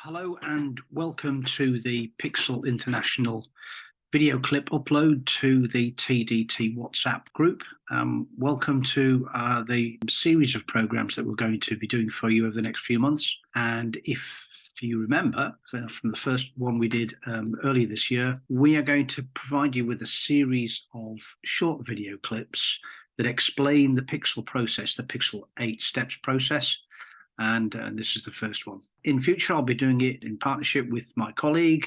Hello and welcome to the PiXL International video clip upload to the TDT WhatsApp group. Welcome to the series of programs that we're going to be doing for you over the next few months. And if you remember from the first one we did earlier this year, we are going to provide you with a series of short video clips that explain the PiXL process, the PiXL 8 steps process. And this is the first one. In future, I'll be doing it in partnership with my colleague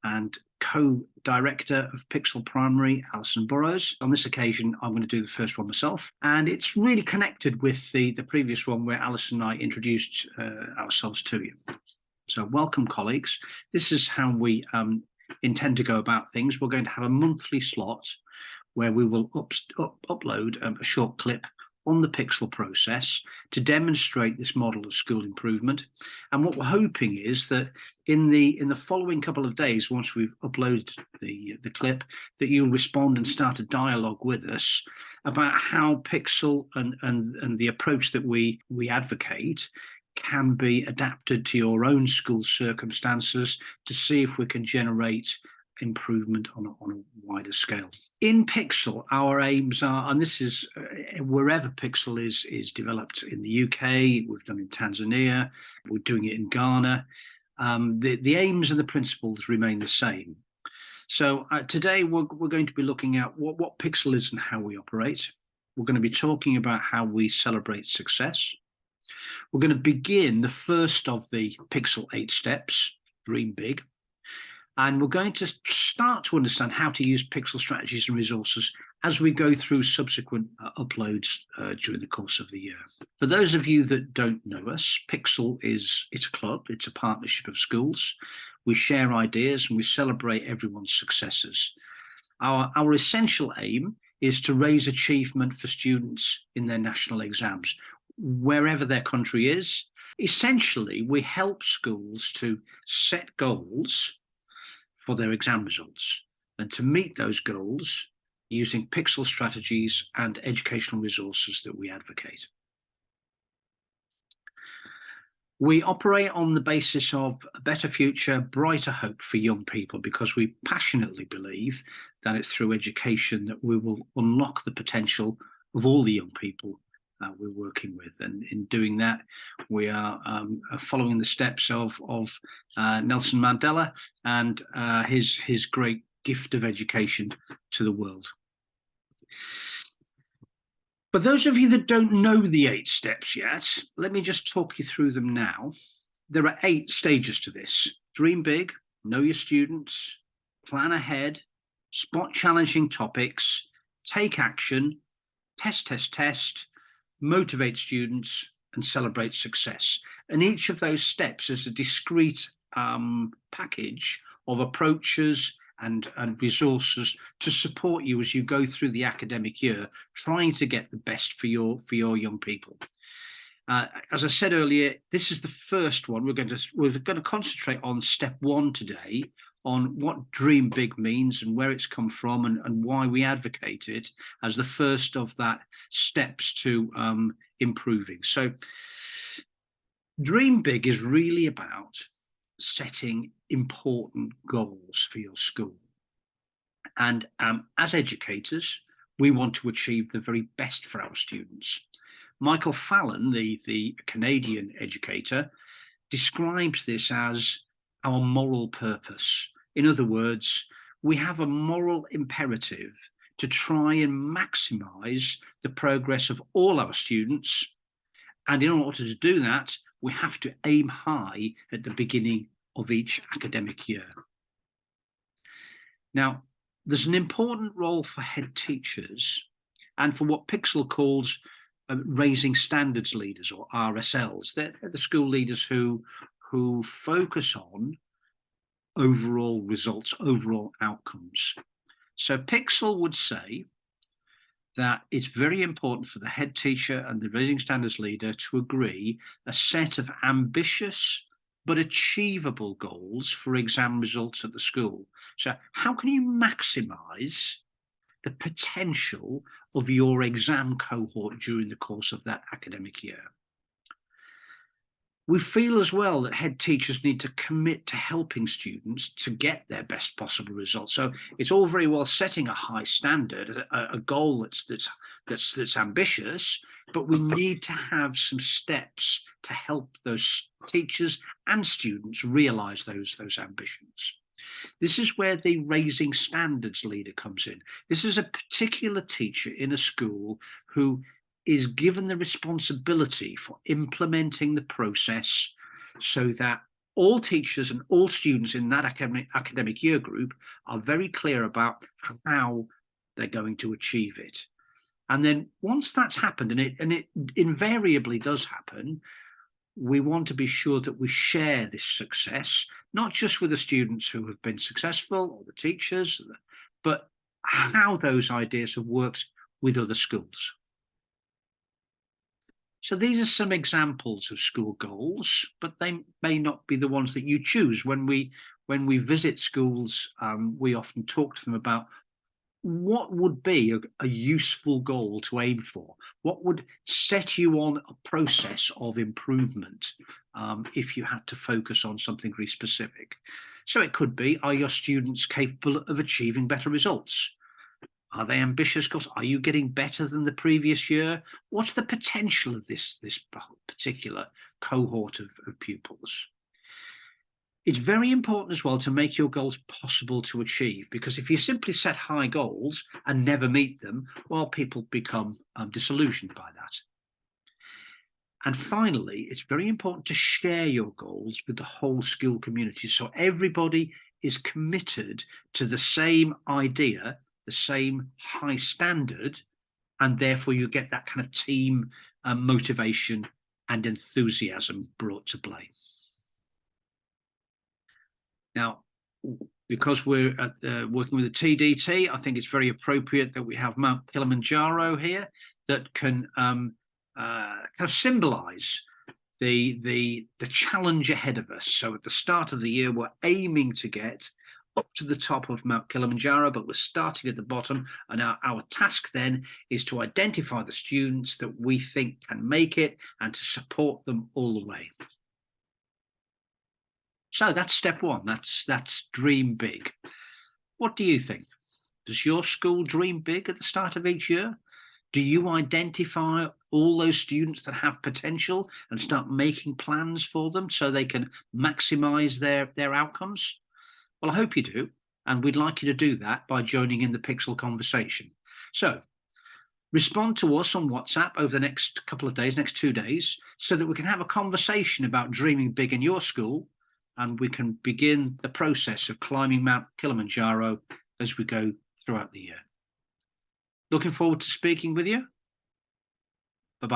and co-director of PiXL Primary, Alison Burrows. On this occasion, I'm going to do the first one myself. And it's really connected with the previous one where Alison and I introduced ourselves to you. So welcome, colleagues. This is how we intend to go about things. We're going to have a monthly slot where we will upload a short clip on the PiXL process to demonstrate this model of school improvement. And what we're hoping is that in the following couple of days, once we've uploaded the clip, that you'll respond and start a dialogue with us about how PiXL and the approach that we advocate can be adapted to your own school circumstances to see if we can generate improvement on a wider scale. In PiXL, our aims are, and this is wherever PiXL is developed in the UK, we've done in Tanzania, we're doing it in Ghana. The aims and the principles remain the same. So today we're going to be looking at what PiXL is and how we operate. We're going to be talking about how we celebrate success. We're going to begin the first of the PiXL 8 steps, Dream Big. And we're going to start to understand how to use PiXL strategies and resources as we go through subsequent uploads during the course of the year. For those of you that don't know us, PiXL it's a club, it's a partnership of schools. We share ideas and we celebrate everyone's successes. Our essential aim is to raise achievement for students in their national exams, wherever their country is. Essentially, we help schools to set goals for their exam results and to meet those goals using PiXL strategies and educational resources that we advocate. We operate on the basis of a better future, brighter hope for young people because we passionately believe that it's through education that we will unlock the potential of all the young people we're working with, and in doing that, we are following the steps of Nelson Mandela and his great gift of education to the world. But those of you that don't know the 8 steps yet, let me just talk you through them now. There are 8 stages to this: Dream Big, Know Your Students, Plan Ahead, Spot Challenging Topics, Take Action, Test, Motivate Students, and Celebrate Success. And each of those steps is a discrete package of approaches and resources to support you as you go through the academic year, trying to get the best for your young people. As I said earlier, this is the first one. We're going to concentrate on step 1 today, on what Dream Big means and where it's come from and why we advocate it as the first of that steps to improving. So Dream Big is really about setting important goals for your school. And as educators, we want to achieve the very best for our students. Michael Fallon, the Canadian educator, describes this as our moral purpose. In other words, we have a moral imperative to try and maximize the progress of all our students. And in order to do that, we have to aim high at the beginning of each academic year. Now, there's an important role for head teachers and for what PiXL calls raising standards leaders, or RSLs. They're the school leaders who focus on overall results, overall outcomes. So PiXL would say that it's very important for the head teacher and the raising standards leader to agree a set of ambitious but achievable goals for exam results at the school. So how can you maximize the potential of your exam cohort during the course of that academic year? We feel as well that head teachers need to commit to helping students to get their best possible results. So it's all very well setting a high standard, a goal that's ambitious, but we need to have some steps to help those teachers and students realize those ambitions. This is where the raising standards leader comes in. This is a particular teacher in a school who is given the responsibility for implementing the process so that all teachers and all students in that academic year group are very clear about how they're going to achieve it. And then once that's happened, and it invariably does happen, we want to be sure that we share this success, not just with the students who have been successful or the teachers, but how those ideas have worked with other schools. So these are some examples of school goals, but they may not be the ones that you choose. When we visit schools, we often talk to them about what would be a useful goal to aim for? What would set you on a process of improvement if you had to focus on something very specific? So it could be, are your students capable of achieving better results? Are they ambitious goals? Are you getting better than the previous year? What's the potential of this particular cohort of pupils? It's very important as well to make your goals possible to achieve, because if you simply set high goals and never meet them, well, people become disillusioned by that. And finally, it's very important to share your goals with the whole school community, so everybody is committed to the same idea, the same high standard, and therefore you get that kind of team motivation and enthusiasm brought to play. Now, because we're working with the TDT, I think it's very appropriate that we have Mount Kilimanjaro here that can kind of symbolize the challenge ahead of us. So at the start of the year, we're aiming to get up to the top of Mount Kilimanjaro, but we're starting at the bottom. And our task then is to identify the students that we think can make it and to support them all the way. So that's step one. That's dream big. What do you think? Does your school dream big at the start of each year? Do you identify all those students that have potential and start making plans for them so they can maximize their outcomes? Well, I hope you do. And we'd like you to do that by joining in the PiXL conversation. So respond to us on WhatsApp over the next couple of days, next 2 days, so that we can have a conversation about dreaming big in your school, and we can begin the process of climbing Mount Kilimanjaro as we go throughout the year. Looking forward to speaking with you.